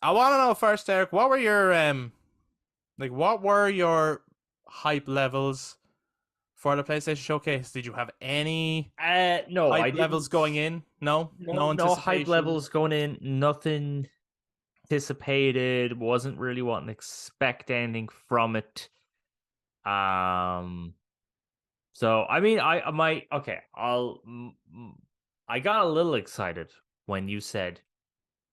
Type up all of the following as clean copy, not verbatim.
I want to know first, Eric, what were your hype levels for the PlayStation Showcase? Did you have any No, I hype levels didn't. going in? No, No, no no hype anticipation. levels going in. Nothing anticipated. Wasn't really wanting to expect anything from it. Um. So I mean, I might. Okay, I got a little excited when you said,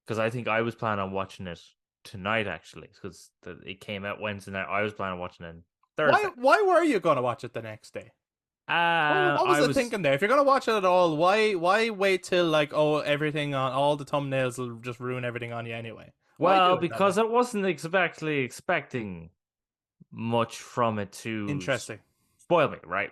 because I think I was planning on watching it tonight actually, because it came out Wednesday night. I was planning on watching it Why Thursday. why were you gonna watch it the next day? What was I the was thinking there? If you're gonna watch it at all, why wait till like everything on all the thumbnails will just ruin everything on you anyway? Why do Well, it that way? because I wasn't exactly expecting much from it to Interesting. spoil me, right?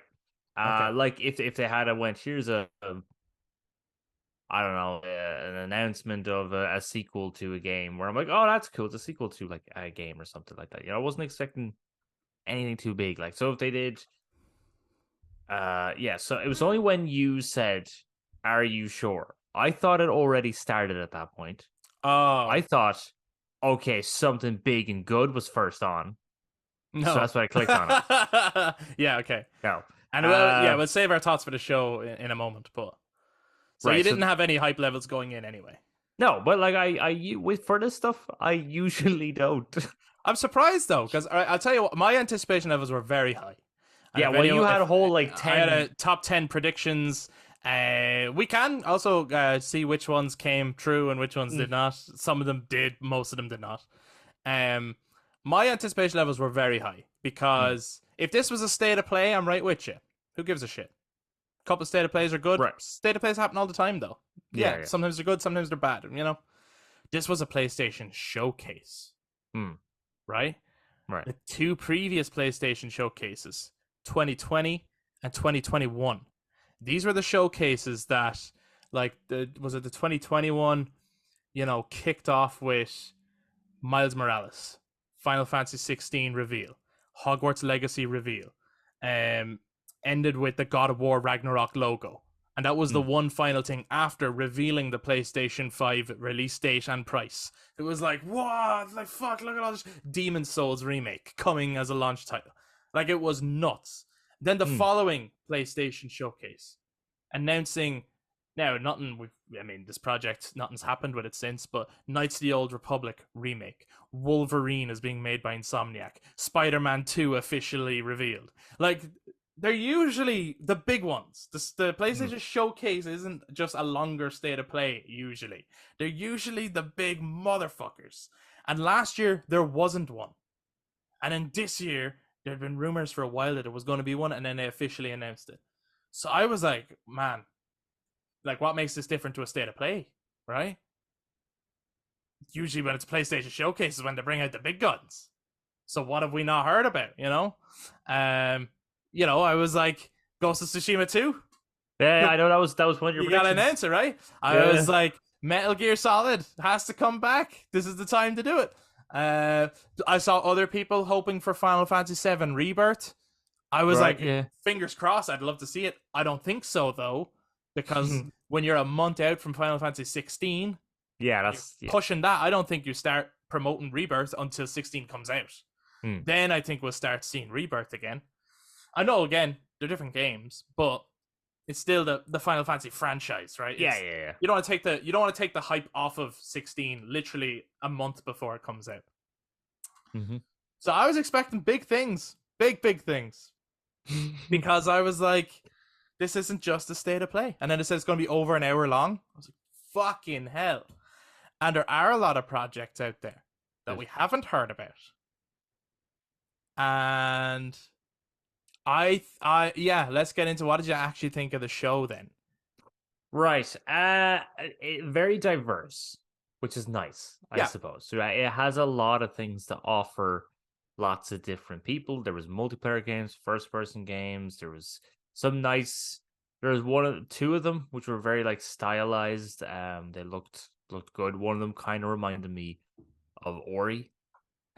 Okay. Like if they had a went, here's a I don't know, an announcement of a sequel to a game where I'm like, oh, that's cool. It's a sequel to like a game or something like that. I wasn't expecting anything too big. Like, so if they did, yeah. So it was only when you said, "Are you sure?" I thought it already started at that point. I Oh thought, okay, something big and good was first on, so no. that's why I clicked on it. Yeah. Okay. No, And yeah, we'll save our thoughts for the show in a moment. But so you right. didn't So have any hype levels going in anyway. no, but like with for this stuff, I usually don't. I'm surprised though, because I'll tell you what, my anticipation levels were very high. And Yeah, well, you had if a whole like I had a 10. top 10 predictions, we can also see which ones came true and which ones did not. Some of them did, most of them did not. Um, my anticipation levels were very high Mm, because if this was a state of play, I'm right with you. Who gives a shit? A couple of state of plays are good. right. State of plays happen all the time, though. Yeah, Yeah, yeah. sometimes they're good, sometimes they're bad. This was a PlayStation showcase, Mm, right? right. The two previous PlayStation showcases, 2020 and 2021. These were the showcases that, like, was it the 2021, kicked off with Miles Morales, Final Fantasy 16 reveal, Hogwarts Legacy reveal, um, ended with the God of War Ragnarok logo. And that was the Mm, one final thing after revealing the PlayStation 5 release date and price. It was like, what? Like, fuck, look at all this. Demon Souls remake coming as a launch title. Like, it was nuts. Then the mm, following PlayStation showcase announcing now nothing with I mean this project nothing's happened with it since, but Knights of the Old Republic remake, Wolverine is being made by Insomniac, Spider-Man 2 officially revealed. Like they're usually the big ones. The mm, PlayStation showcase isn't just a longer state of play usually. They're usually the big motherfuckers. And last year there wasn't one. And then this year there had been rumors for a while that there was going to be one, and then they officially announced it. So I was like, man, like what makes this different to a state of play, right? Usually when it's PlayStation Showcase is when they bring out the big guns. So what have we not heard about, Um, I was like, Ghost of Tsushima 2? yeah, I know that was one of your You gotta predictions. announce it, right? I Yeah, was like, Metal Gear Solid has to come back. This is the time to do it. Uh, I saw other people hoping for Final Fantasy VII Rebirth. I was right. like, Yeah, fingers crossed. I'd love to see it. I don't think so though, because when you're a month out from Final Fantasy 16 yeah. and you're That's yeah. pushing that, I don't think you start promoting Rebirth until 16 comes out. Mm, Then I think we'll start seeing Rebirth again. I know again they're different games, but it's still the Final Fantasy franchise, right? yeah, It's yeah, yeah. you don't want to take the hype off of 16 literally a month before it comes out. Mm-hmm. So I was expecting big things, big things, because I was like, this isn't just a state of play. And then it says it's going to be over an hour long. I was like, fucking hell. And there are a lot of projects out there that we haven't heard about. And yeah, let's get into what did you actually think of the show then? Right. Very diverse, which is nice, I Yeah, suppose. So it has a lot of things to offer lots of different people. There was multiplayer games, first person games, there was some nice there was two of them which were very like stylized. They looked good. One of them kind of reminded me of Ori,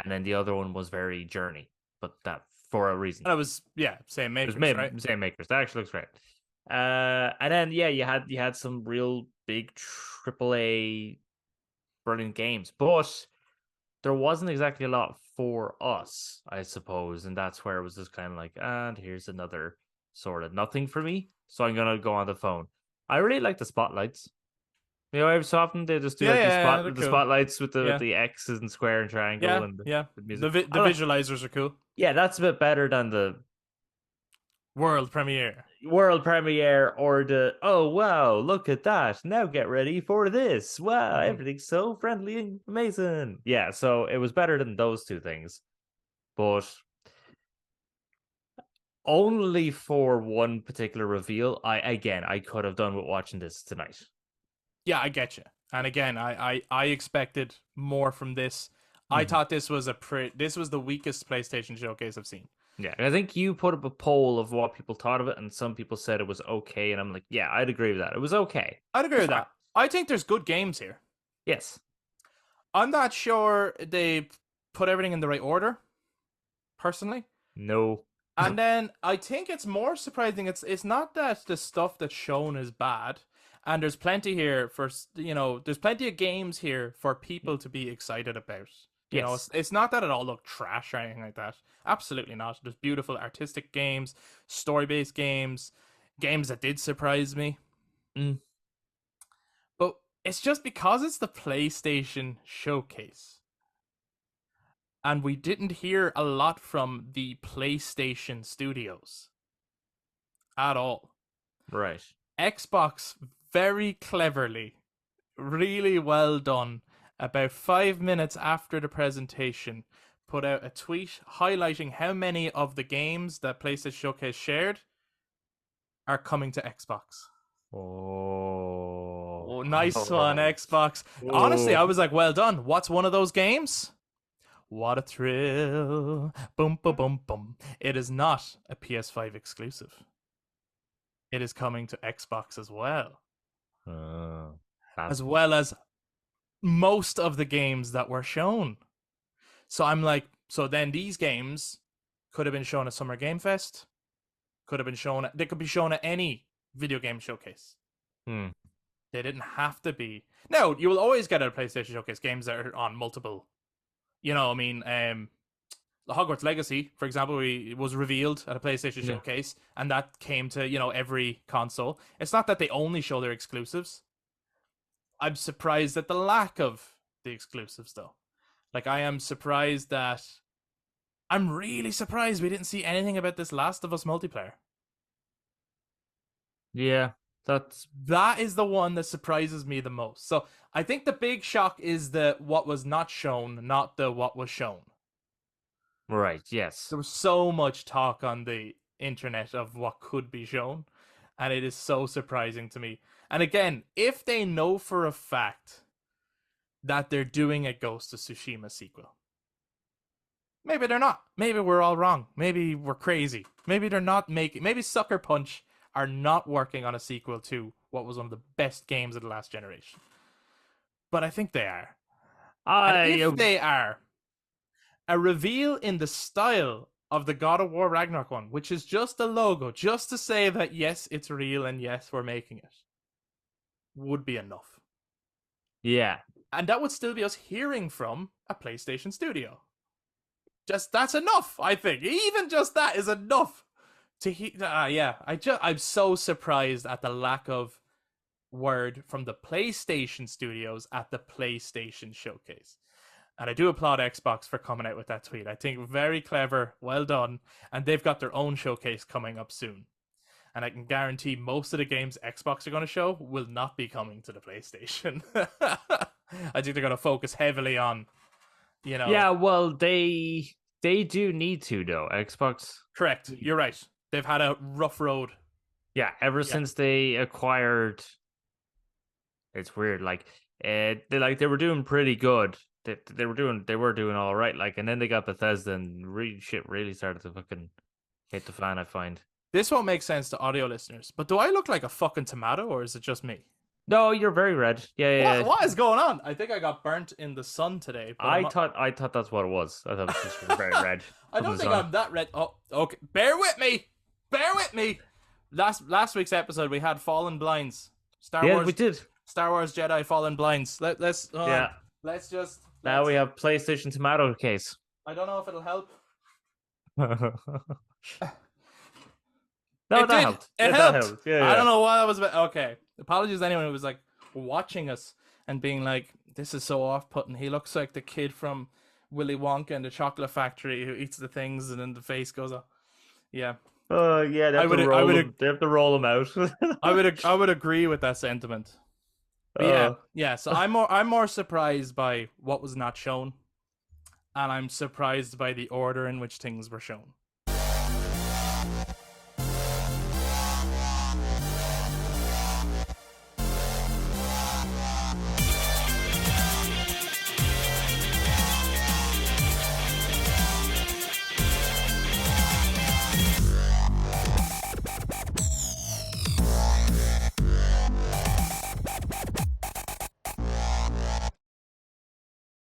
and then the other one was very Journey, but that for a reason. and it was same It was makers, right? same makers. That actually looks great. And then yeah, you had some real big AAA brilliant games, but there wasn't exactly a lot for us, I suppose, and that's where it was just kind of like, and here's another sort of nothing for me. So I'm gonna go on the phone. I really like the spotlights. You know, every so often they just do like they're the cool. spotlights with Yeah. the X's and square and triangle and Yeah. the The music. the I don't know. visualizers are cool. Yeah, that's a bit better than the World premiere. world premiere or the oh wow, look at that. Now get ready for this. Wow, Mhm. everything's so friendly and amazing. Yeah, so it was better than those two things. But only for one particular reveal, I could have done with watching this tonight. Yeah, I get you. And again, I expected more from this. I Mhm. thought this was this was the weakest PlayStation showcase I've seen. Yeah, I think you put up a poll of what people thought of it, and some people said it was okay, and I'm like, yeah, I'd agree with that. It was okay. I'd agree It's with fine. that. I think there's good games here. Yes. I'm not sure they put everything in the right order, personally. No. And then I think it's more surprising. It's not that the stuff that's shown is bad, and there's plenty here for there's plenty of games here for people to be excited about. You know, Yes. it's not that it all looked trash or anything like that. Absolutely not. There's beautiful artistic games, story-based games, games that did surprise me. Mm. But it's just because it's the PlayStation showcase. And we didn't hear a lot from the PlayStation studios at all. Right. Xbox very cleverly, really well done, about 5 minutes after the presentation, put out a tweet highlighting how many of the games that PlayStation Showcase shared are coming to Xbox. Oh. Oh, nice one, Xbox. Honestly, I was like, well done. What's one of those games? What a thrill. Boom, boom, boom, boom. It is not a PS5 exclusive. It is coming to Xbox as well. As well as most of the games that were shown. So I'm like, so then these games could have been shown at Summer Game Fest, could have been shown, they could be shown at any video game showcase. Hmm. They didn't have to be. Now, you will always get at a PlayStation Showcase games that are on multiple, the Hogwarts Legacy, for example, was revealed at a PlayStation Showcase, and that came to, every console. It's not that they only show their exclusives. I'm surprised at the lack of the exclusives, though. Like, I am surprised that... I'm really surprised we didn't see anything about this Last of Us multiplayer. Yeah, that is the one that surprises me the most. So I think the big shock is the what was not shown, not the what was shown. Right, yes. There was so much talk on the internet of what could be shown, and it is so surprising to me. And again, if they know for a fact that they're doing a Ghost of Tsushima sequel, maybe they're not. Maybe we're all wrong. Maybe we're crazy. Maybe they're not making... Maybe Sucker Punch are not working on a sequel to what was one of the best games of the last generation. But I think they are. And if they are, a reveal in the style of the God of War Ragnarok one, which is just a logo, just to say that yes, it's real and yes, we're making it, would be enough. Yeah. And that would still be us hearing from a PlayStation studio. That's enough, I think. Even just that is enough. I'm so surprised at the lack of word from the PlayStation studios at the PlayStation showcase. And I do applaud Xbox for coming out with that tweet. I think very clever, well done. And they've got their own showcase coming up soon. And I can guarantee most of the games Xbox are going to show will not be coming to the PlayStation. I think they're going to focus heavily on, Yeah, well, they do need to, though. Xbox. Correct. You're right. They've had a rough road. Yeah, ever since they acquired, it's weird. Like, they were doing pretty good. They were doing all right. Like, and then they got Bethesda, and shit really started to fucking hit the fan. I find this won't make sense to audio listeners, but do I look like a fucking tomato, or is it just me? No, you're very red. Yeah. What is going on? I think I got burnt in the sun today. But I thought that's what it was. I thought it was just very red. I don't think I'm that red. Oh, okay. Bear with me. Last week's episode we had Fallen Blinds. Yeah, we did. Star Wars Jedi Fallen Blinds. Let's yeah. Now we have PlayStation Tomato case. I don't know if it'll help. No, It that did. helped. It That helped. Yeah, I don't know what that was about. Okay. Apologies to anyone who was like watching us and being like, this is so off putting. He looks like the kid from Willy Wonka and the Chocolate Factory who eats the things and then the face goes up. Yeah. Yeah, they I have would- to I roll would- them. They have to roll them out. I would agree with that sentiment. But yeah. So I'm more surprised by what was not shown, and I'm surprised by the order in which things were shown.